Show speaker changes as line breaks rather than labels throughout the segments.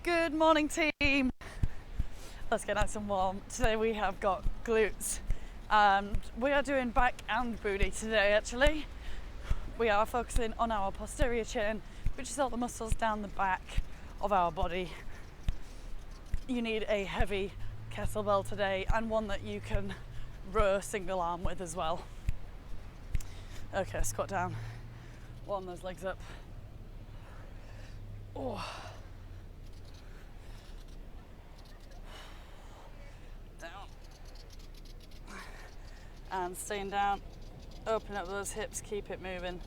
Good morning, team. Let's get nice and warm. Today we have got glutes, and we are doing back and booty today. Actually, we are focusing on our posterior chain, which is all the muscles down the back of our body. You need a heavy kettlebell today, and one that you can row single arm with as well. Okay, squat down. Warm those legs up. Oh. Down. And staying down. Open up those hips, keep it moving.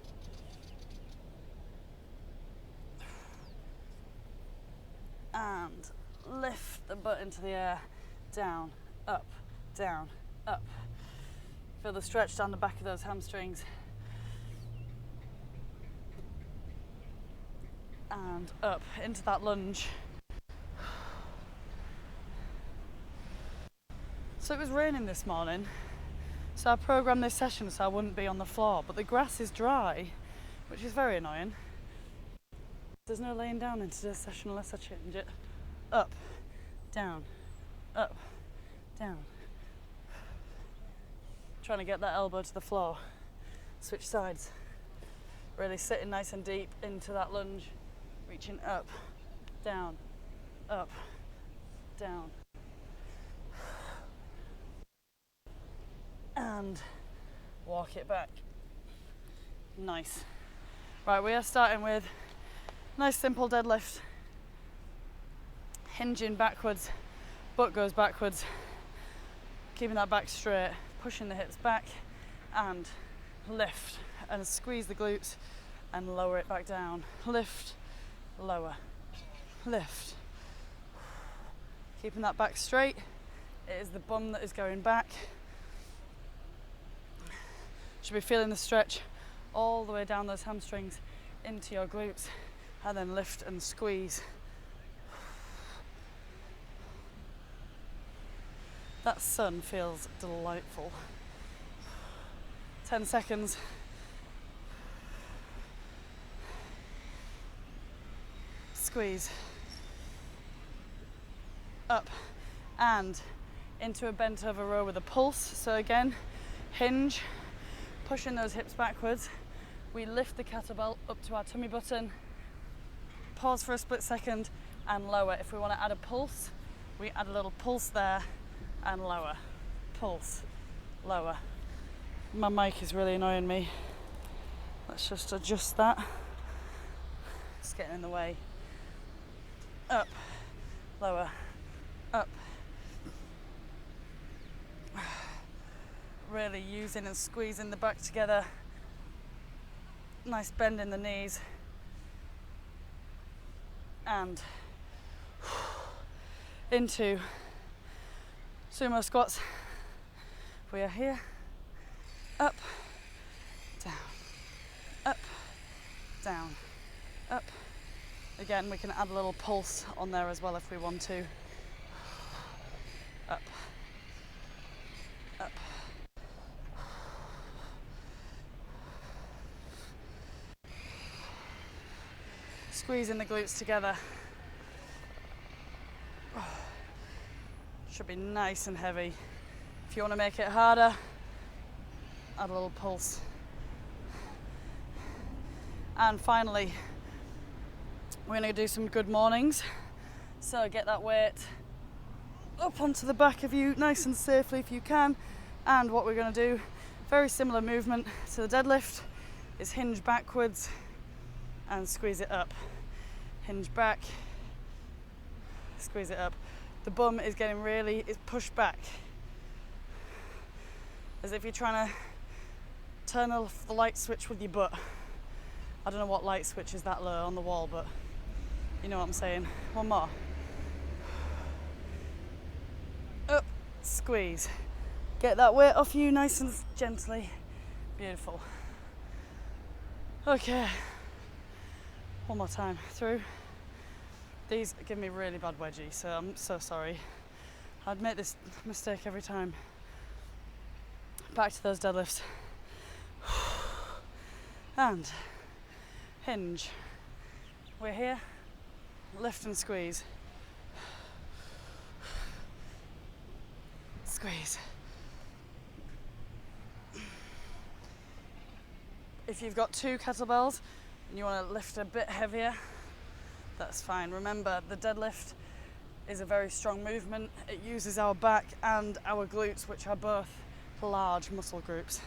And lift the butt into the air. Down, up, down, up. Feel the stretch down the back of those hamstrings. And up into that lunge. So it was raining this morning, so I programmed this session so I wouldn't be on the floor, but the grass is dry, which is very annoying. There's no laying down into this session unless I change it. Up, down, up, down. Trying to get that elbow to the floor. Switch sides. Really sitting nice and deep into that lunge. Reaching up, down, up, down. And walk it back. Nice. Right, we are starting with nice simple deadlift. Hinging backwards, butt goes backwards. Keeping that back straight, pushing the hips back and lift and squeeze the glutes and lower it back down. Lift, lower, lift. Keeping that back straight. It is the bum that is going back. Should be feeling the stretch all the way down those hamstrings into your glutes, and then lift and squeeze. That sun feels delightful. 10 seconds. Squeeze. Up and into a bent over row with a pulse. So again, hinge, pushing those hips backwards. We lift the kettlebell up to our tummy button, pause for a split second and lower. If we want to add a pulse, we add a little pulse there and lower. Pulse, lower. My mic is really annoying me. Let's just adjust that. It's getting in the way. Up, lower, up. Really using and squeezing the back together. Nice bend in the knees. And into sumo squats. We are here. Up, down, up, down, up. Again, we can add a little pulse on there as well if we want to. Up, up. Squeezing the glutes together. Should be nice and heavy. If you want to make it harder, add a little pulse. And finally, we're going to do some good mornings. So get that weight up onto the back of you nice and safely if you can. And what we're going to do, very similar movement to the deadlift, is hinge backwards and squeeze it up. Hinge back, squeeze it up. The bum is getting is pushed back, as if you're trying to turn off the light switch with your butt. I don't know what light switch is that low on the wall, but you know what I'm saying. One more. Up, squeeze. Get that weight off you nice and gently. Beautiful. Okay. One more time through. These give me really bad wedgie, so I'm so sorry. I'd make this mistake every time. Back to those deadlifts. And hinge. We're here. Lift and squeeze. squeeze. If you've got 2 kettlebells and you want to lift a bit heavier, that's fine. Remember, the deadlift is a very strong movement. It uses our back and our glutes, which are both large muscle groups.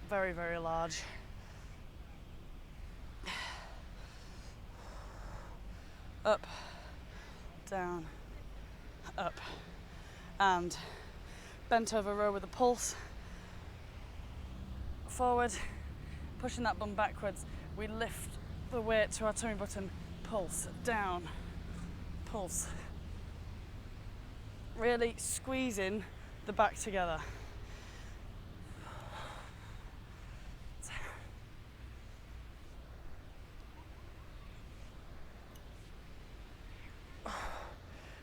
Very, very large. Up, down, up. And bent over row with a pulse. Forward, pushing that bum backwards. We lift the weight to our tummy button. Pulse, down, pulse. Really squeezing the back together.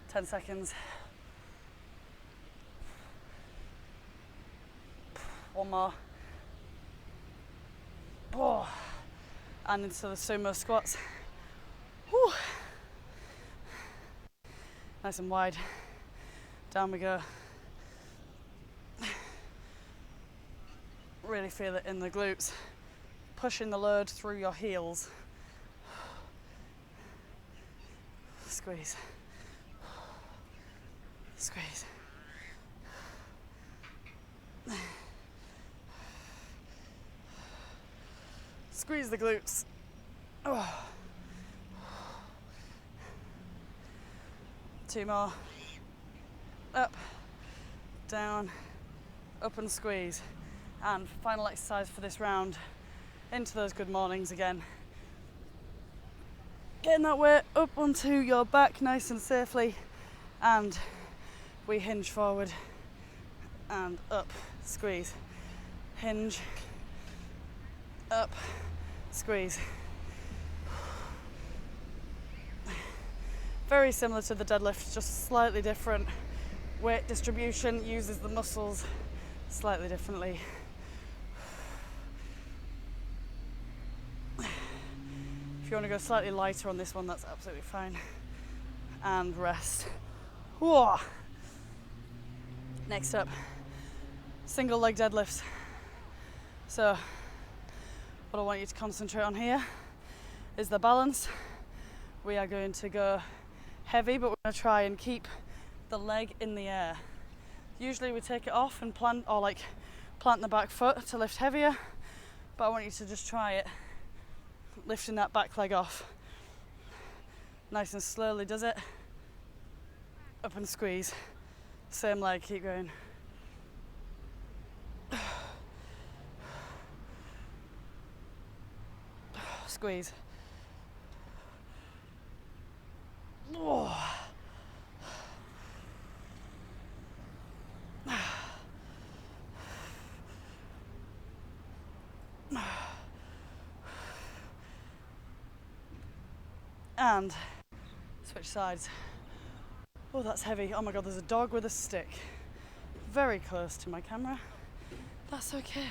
Ten seconds. One more. Oh. And into the sumo squats. Whew. Nice and wide. Down we go. Really feel it in the glutes. Pushing the load through your heels. Squeeze. Squeeze. Squeeze the glutes. Oh. 2 more. Up, down, up and squeeze. And final exercise for this round, into those good mornings again. Getting that weight up onto your back nice and safely, and we hinge forward and up, squeeze, hinge, up, squeeze. Very similar to the deadlift, just slightly different. Weight distribution uses the muscles slightly differently. If you want to go slightly lighter on this one, that's absolutely fine. And rest. Whoa. Next up, single leg deadlifts. So what I want you to concentrate on here is the balance. We are going to go heavy, but we're going to try and keep the leg in the air. Usually we take it off and plant the back foot to lift heavier, but I want you to just try it, lifting that back leg off. Nice and slowly does it. Up and squeeze. Same leg, keep going. Squeeze. Oh. And switch sides. Oh, that's heavy. Oh my god, there's a dog with a stick very close to my camera. That's okay.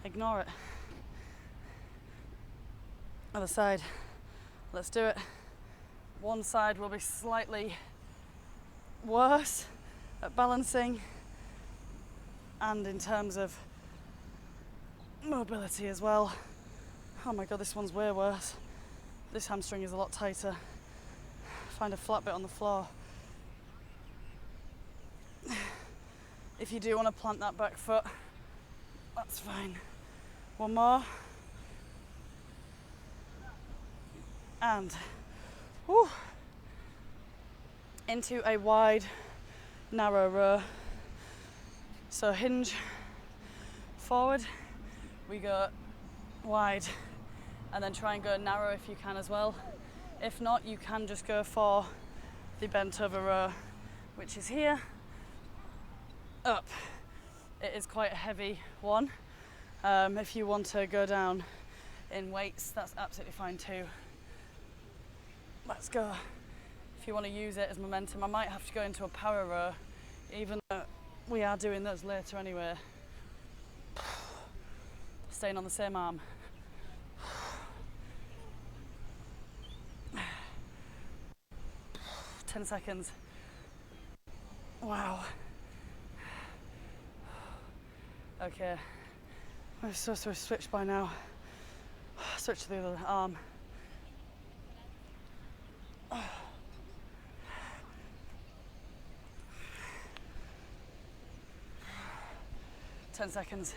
Ignore it. Other side. Let's do it. One side will be slightly worse at balancing and in terms of mobility as well. Oh my god, this one's way worse. This hamstring is a lot tighter. Find a flat bit on the floor. If you do want to plant that back foot, that's fine. One more. And whew, into a wide, narrow row. So hinge forward, we go wide, and then try and go narrow if you can as well. If not, you can just go for the bent over row, which is here, up. It is quite a heavy one. If you want to go down in weights, that's absolutely fine too. Let's go. If you want to use it as momentum, I might have to go into a power row, even though we are doing those later anyway. Staying on the same arm. 10 seconds. Wow. Okay. I'm supposed to have switched by now. Switch to the other arm. 10 seconds.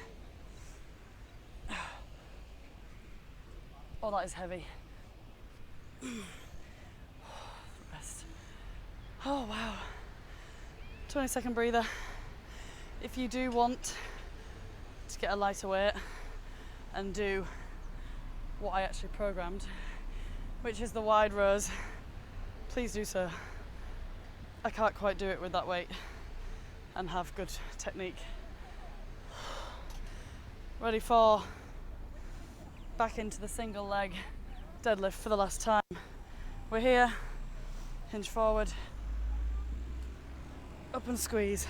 Oh, that is heavy. Rest. Oh, wow. 20-second breather. If you do want to get a lighter weight and do what I actually programmed, which is the wide rows, please do so. I can't quite do it with that weight and have good technique. Ready for back into the single leg deadlift for the last time. We're here, hinge forward, up and squeeze.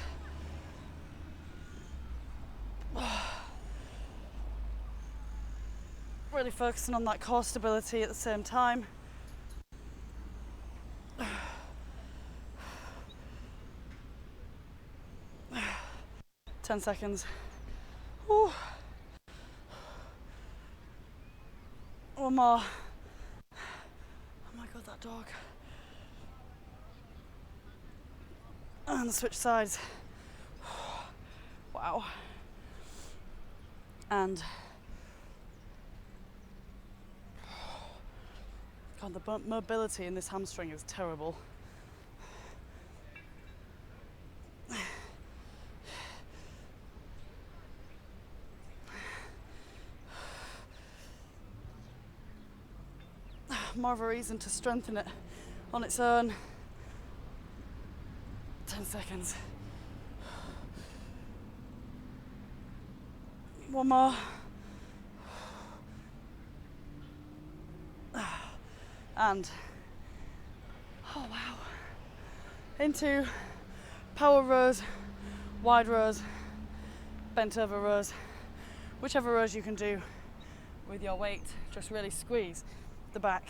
Really focusing on that core stability at the same time. 10 seconds. Whew. One more. Oh my god, that dog. And switch sides. Wow. And God, the mobility in this hamstring is terrible. More of a reason to strengthen it on its own. 10 seconds. One more. And, oh wow. Into power rows, wide rows, bent over rows. Whichever rows you can do with your weight, just really squeeze the back.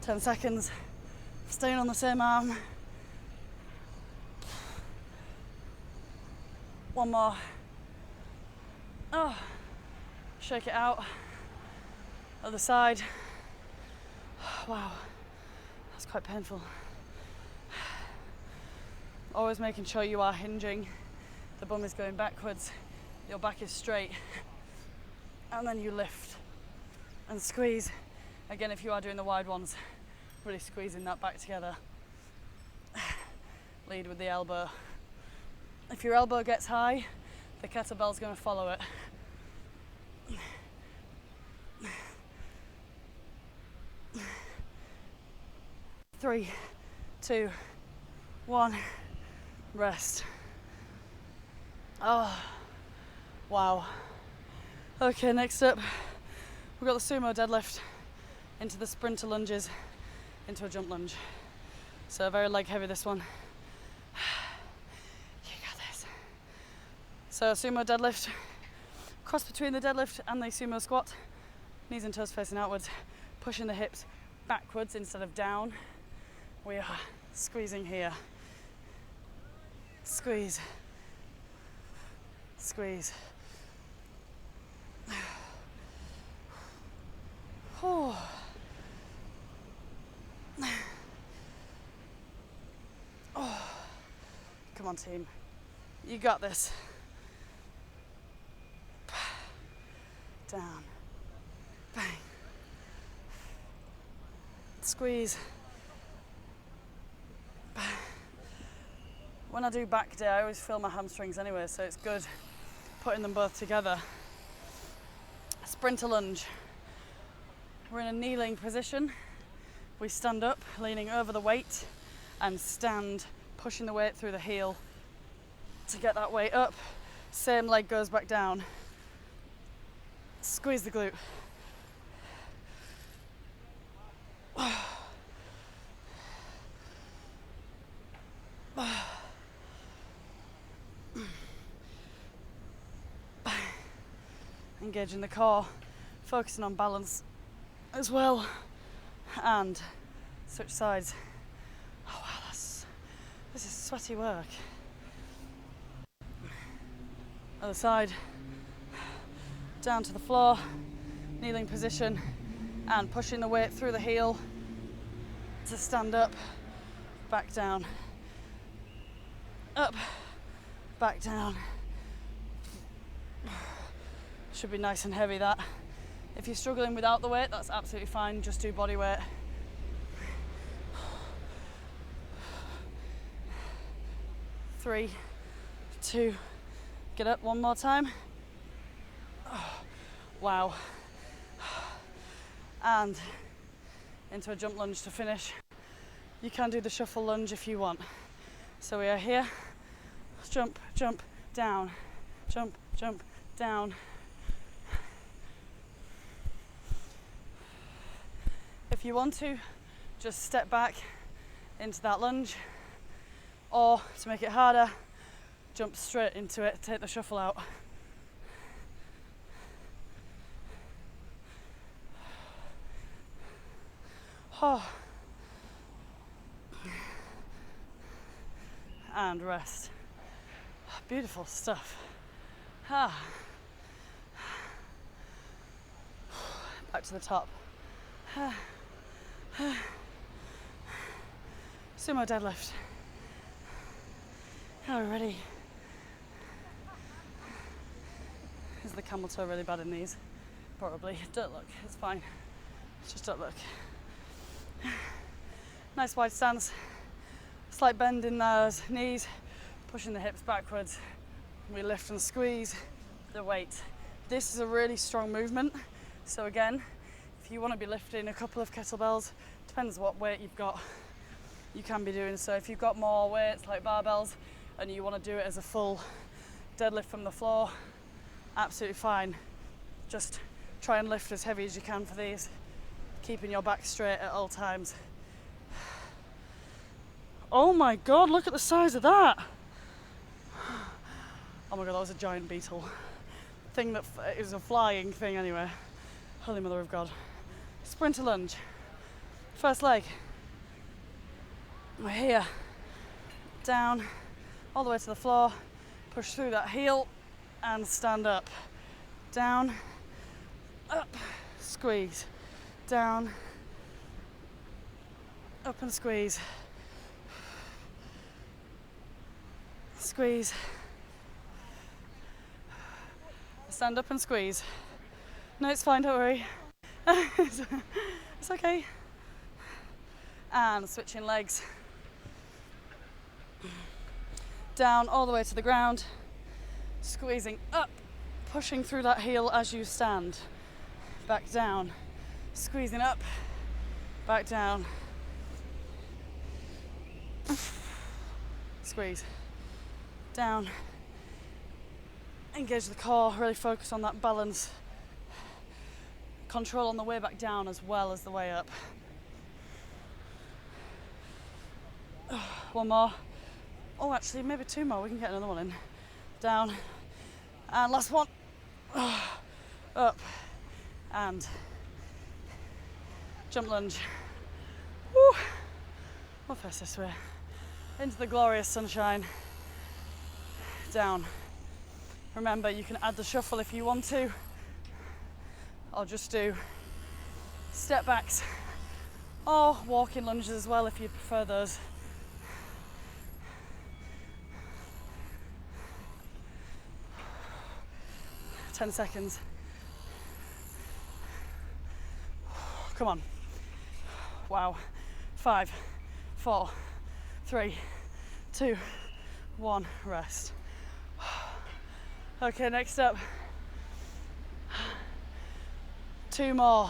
Ten seconds, staying on the same arm. One more. Oh, shake it out. Other side. Wow, that's quite painful. Always making sure you are hinging. The bum is going backwards, your back is straight. And then you lift and squeeze. Again, if you are doing the wide ones, really squeezing that back together. Lead with the elbow. If your elbow gets high, the kettlebell's going to follow it. Three, two, one, rest. Oh, wow. Okay, next up, we've got the sumo deadlift into the sprinter lunges, into a jump lunge. So very leg heavy, this one. You got this. So sumo deadlift, cross between the deadlift and the sumo squat, knees and toes facing outwards, pushing the hips backwards instead of down. We are squeezing here. Squeeze. Squeeze. Oh. Oh. Come on, team. You got this. Down. Bang. Squeeze. When I do back day, I always feel my hamstrings anyway, so it's good putting them both together. Sprinter lunge. We're in a kneeling position. We stand up, leaning over the weight, and stand, pushing the weight through the heel to get that weight up. Same leg goes back down. Squeeze the glute. engaging the core, focusing on balance as well, and switch sides. Oh wow, this is sweaty work. Other side, down to the floor, kneeling position, and pushing the weight through the heel to stand up, back down, up, back down. Should be nice and heavy, that. If you're struggling without the weight, that's absolutely fine, just do body weight. 3, 2, get up one more time. Wow. And into a jump lunge to finish. You can do the shuffle lunge if you want. So we are here, jump, jump, down, jump, jump, down. If you want to, just step back into that lunge, or to make it harder, jump straight into it, take the shuffle out. Oh. And rest. Beautiful stuff. Back to the top. Sumo deadlift. Are we ready? Is the camel toe really bad in these? Probably. Don't look, it's fine. Just don't look. Nice wide stance. Slight bend in those knees, pushing the hips backwards. We lift and squeeze the weight. This is a really strong movement. So again, if you want to be lifting a couple of kettlebells, depends what weight you've got, you can be doing. So if you've got more weights like barbells and you want to do it as a full deadlift from the floor, absolutely fine. Just try and lift as heavy as you can for these, keeping your back straight at all times. Oh my God, look at the size of that. Oh my God, that was a giant beetle. Thing that is a flying thing anyway. Holy Mother of God. Sprinter lunge. First leg. We're here. Down, all the way to the floor. Push through that heel and stand up. Down, up, squeeze. Down, up and squeeze. Squeeze. Stand up and squeeze. No, it's fine, don't worry. It's okay. And switching legs. Down all the way to the ground. Squeezing up, pushing through that heel as you stand. Back down. Squeezing up, back down. Squeeze. Down. Engage the core, really focus on that balance. Control on the way back down as well as the way up. One more. Oh, actually, maybe two more. We can get another one in. Down. And last one. Up. And jump lunge. Woo. We'll face this way. Into the glorious sunshine. Down. Remember, you can add the shuffle if you want to. Or just do step backs. Or walking lunges as well if you prefer those. Ten seconds. Come on. Wow. 5, 4, 3, 2, 1. Rest. Okay, next up. 2 more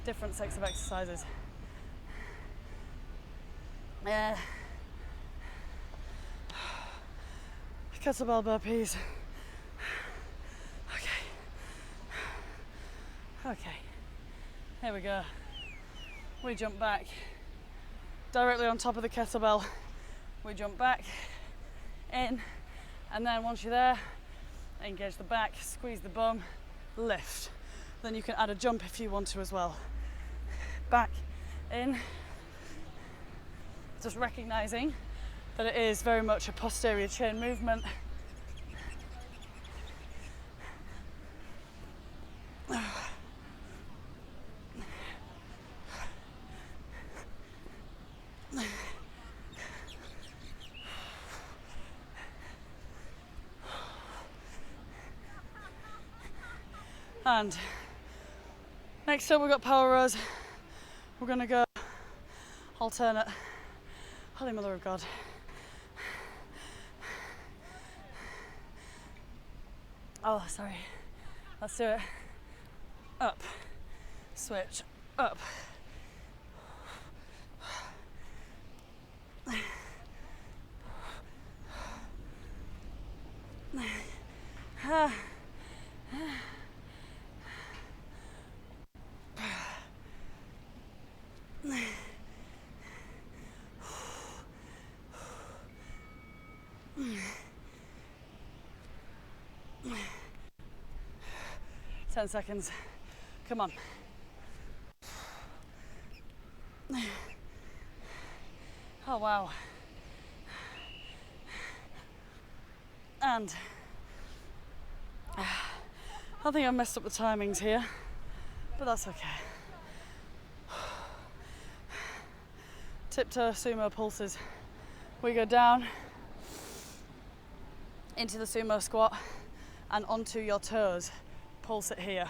different sets of exercises. Kettlebell burpees. Okay, here we go. We jump back directly on top of the kettlebell. We jump back in, and then once you're there, engage the back, squeeze the bum, lift. Then you can add a jump if you want to as well. Back, in. Just recognizing that it is very much a posterior chain movement. And next up we've got power rows. We're gonna go alternate. Holy Mother of God. Oh, sorry. Let's do it. Up, switch, up. Ten seconds. Come on. Oh wow. And I think I messed up the timings here, but that's okay. Tiptoe sumo pulses. We go down into the sumo squat and onto your toes. Pulse it here.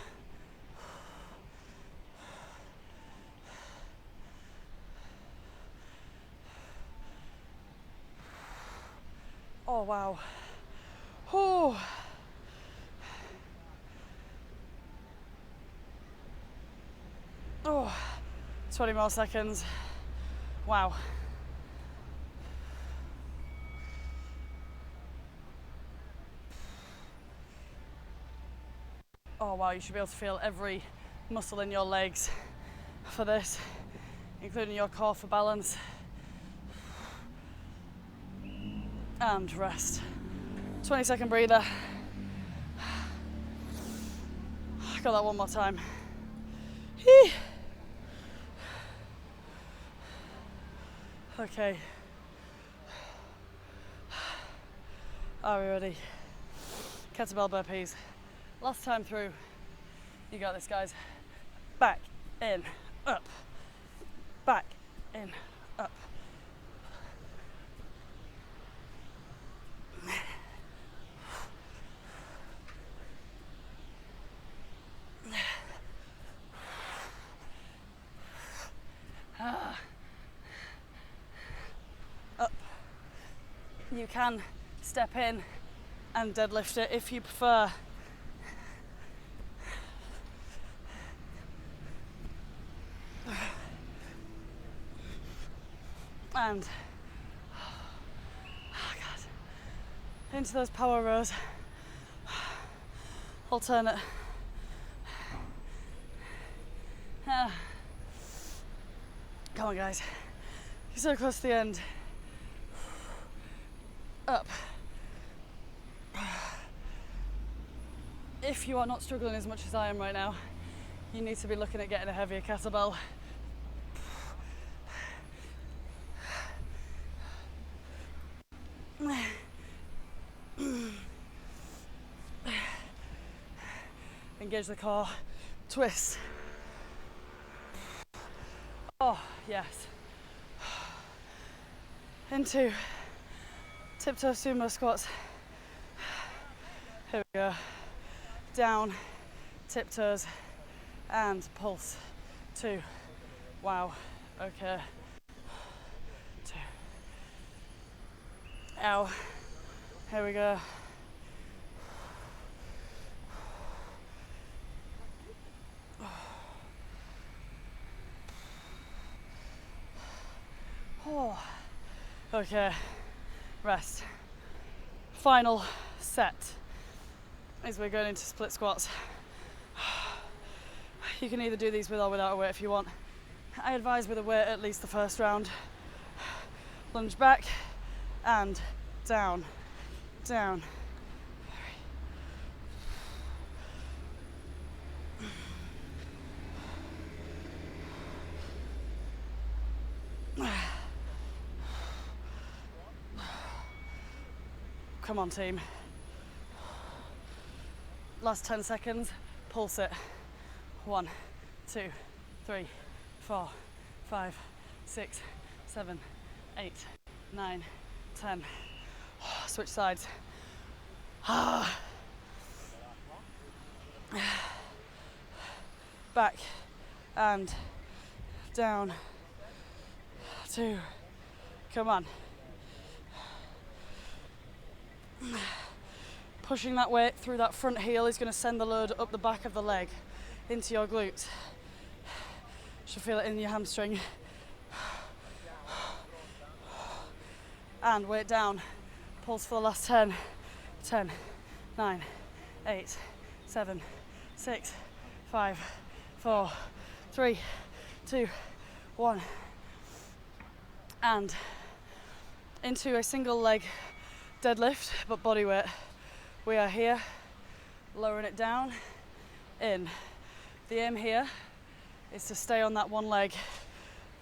Oh wow. Oh. Oh. 20 more seconds. Wow. Oh wow, you should be able to feel every muscle in your legs for this, including your core for balance. And rest. 20-second breather. Got that one more time. Okay. Are we ready? Kettlebell burpees. Last time through. You got this, guys. Back, in, up. Back, in, up. Up. You can step in and deadlift it if you prefer. And oh God, into those power rows. Alternate. Come on, guys. You're so close to the end. Up. If you are not struggling as much as I am right now, you need to be looking at getting a heavier kettlebell. Engage the core, twist. Oh, yes. Into tiptoe sumo squats. Here we go. Down, tiptoes, and pulse. 2. Wow. Okay. 2. Ow. Here we go. Oh. Okay. Rest. Final set is we're going into split squats. You can either do these with or without a weight if you want. I advise with a weight at least the first round. Lunge back and down, down. come on team. Last 10 seconds, pulse it. 1, 2, 3, 4, 5, 6, 7, 8, 9, 10. Switch sides. Back and down. 2. Come on. Pushing that weight through that front heel is going to send the load up the back of the leg into your glutes. Should feel it in your hamstring. And weight down. Pulse for the last 10. 10, 9, 8, 7, 6, 5, 4, 3, 2, 1. And into a single leg deadlift, but body weight. We are here, lowering it down, in. The aim here is to stay on that one leg,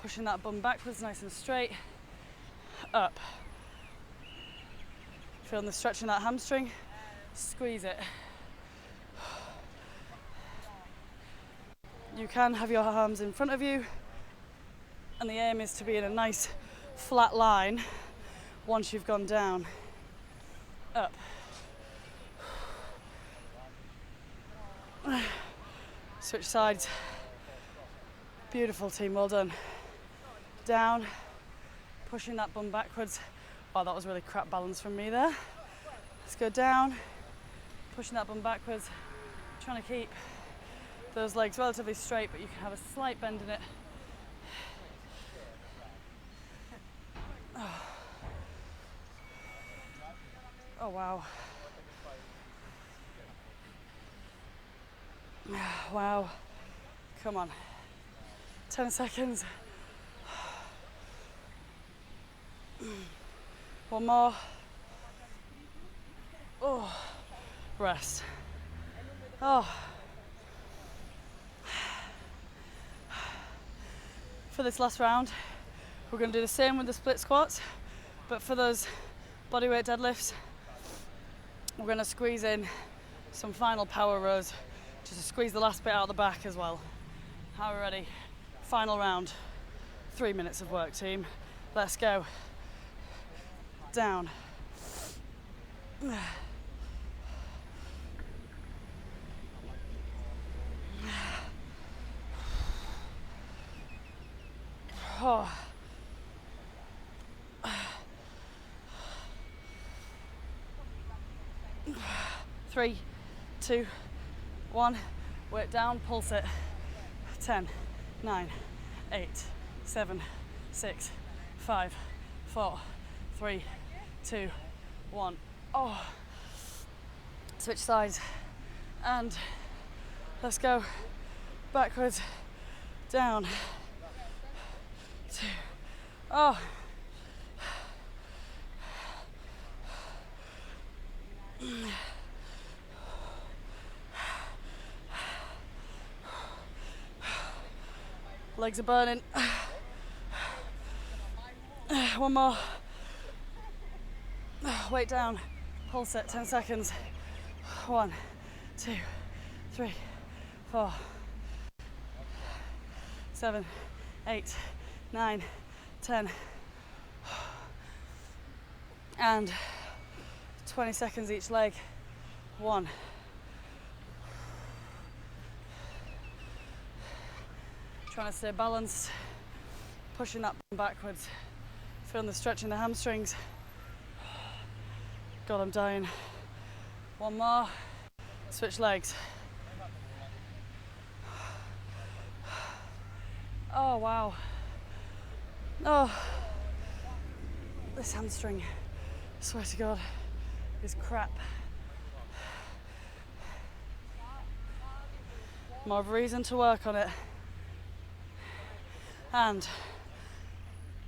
pushing that bum backwards nice and straight, up. Feeling the stretch in that hamstring, squeeze it. You can have your arms in front of you, and the aim is to be in a nice flat line once you've gone down, up. Switch sides. Beautiful team, well done. Down, pushing that bum backwards. Oh, that was really crap balance from me there. Let's go down, pushing that bum backwards, trying to keep those legs relatively straight, but you can have a slight bend in it. Oh wow. Wow. Come on. 10 seconds. One more. Oh. Rest. Oh. For this last round, we're going to do the same with the split squats, but for those bodyweight deadlifts, we're going to squeeze in some final power rows, just to squeeze the last bit out the back as well. Are we ready? Final round. 3 minutes of work, team. Let's go. Down. Oh. 3, 2, 1. Weight down, pulse it. 10, 9, 8, 7, 6, 5, 4, 3, 2, 1. Oh. Switch sides. And let's go. Backwards. Down. 2. Oh. Legs are burning. One more. Weight down. Pulse it. 10 seconds. 1, 2, 3, 4, 7, 8, 9, 10. And 20 seconds each leg. 1. Trying to stay balanced, pushing that backwards, feeling the stretch in the hamstrings. God, I'm dying. 1 more, switch legs. Oh, wow. Oh, this hamstring, I swear to God, is crap. More of a reason to work on it. And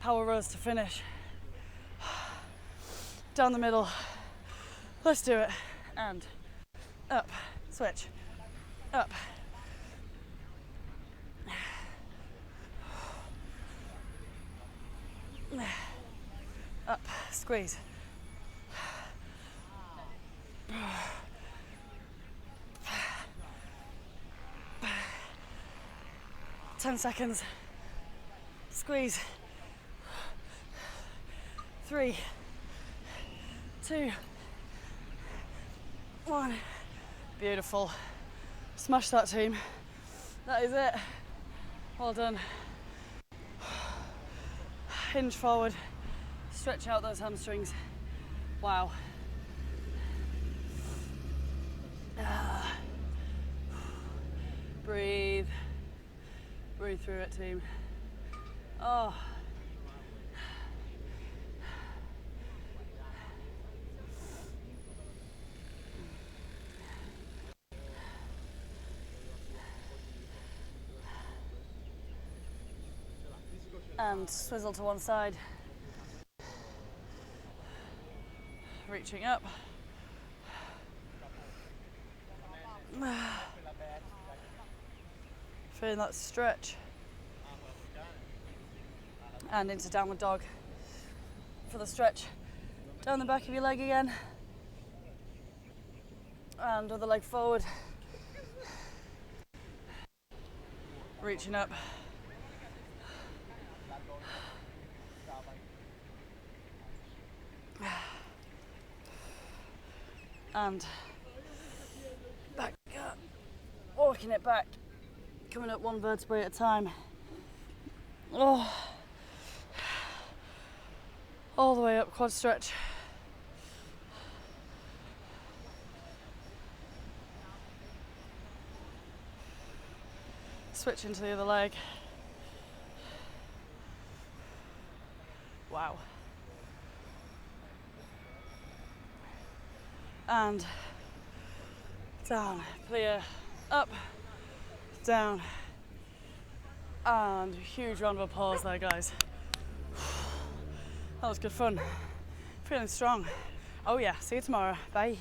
power rows to finish. Down the middle. Let's do it. And up, switch, up. Up, squeeze. 10 seconds. Squeeze. 3, 2, 1. Beautiful. Smash that, team. That is it. Well done. Hinge forward. Stretch out those hamstrings. Wow. Breathe. Breathe through it, team. Oh. And swizzle to one side. Reaching up. Feeling that stretch. And into downward dog for the stretch. Down the back of your leg again. And other leg forward. Reaching up. And back up. Walking it back. Coming up one vertebrae at a time. Oh. All the way up, quad stretch. Switch into the other leg. Wow. And down, clear, up, down. And huge round of applause there, guys. That was good fun. Feeling strong. Oh yeah, see you tomorrow. Bye.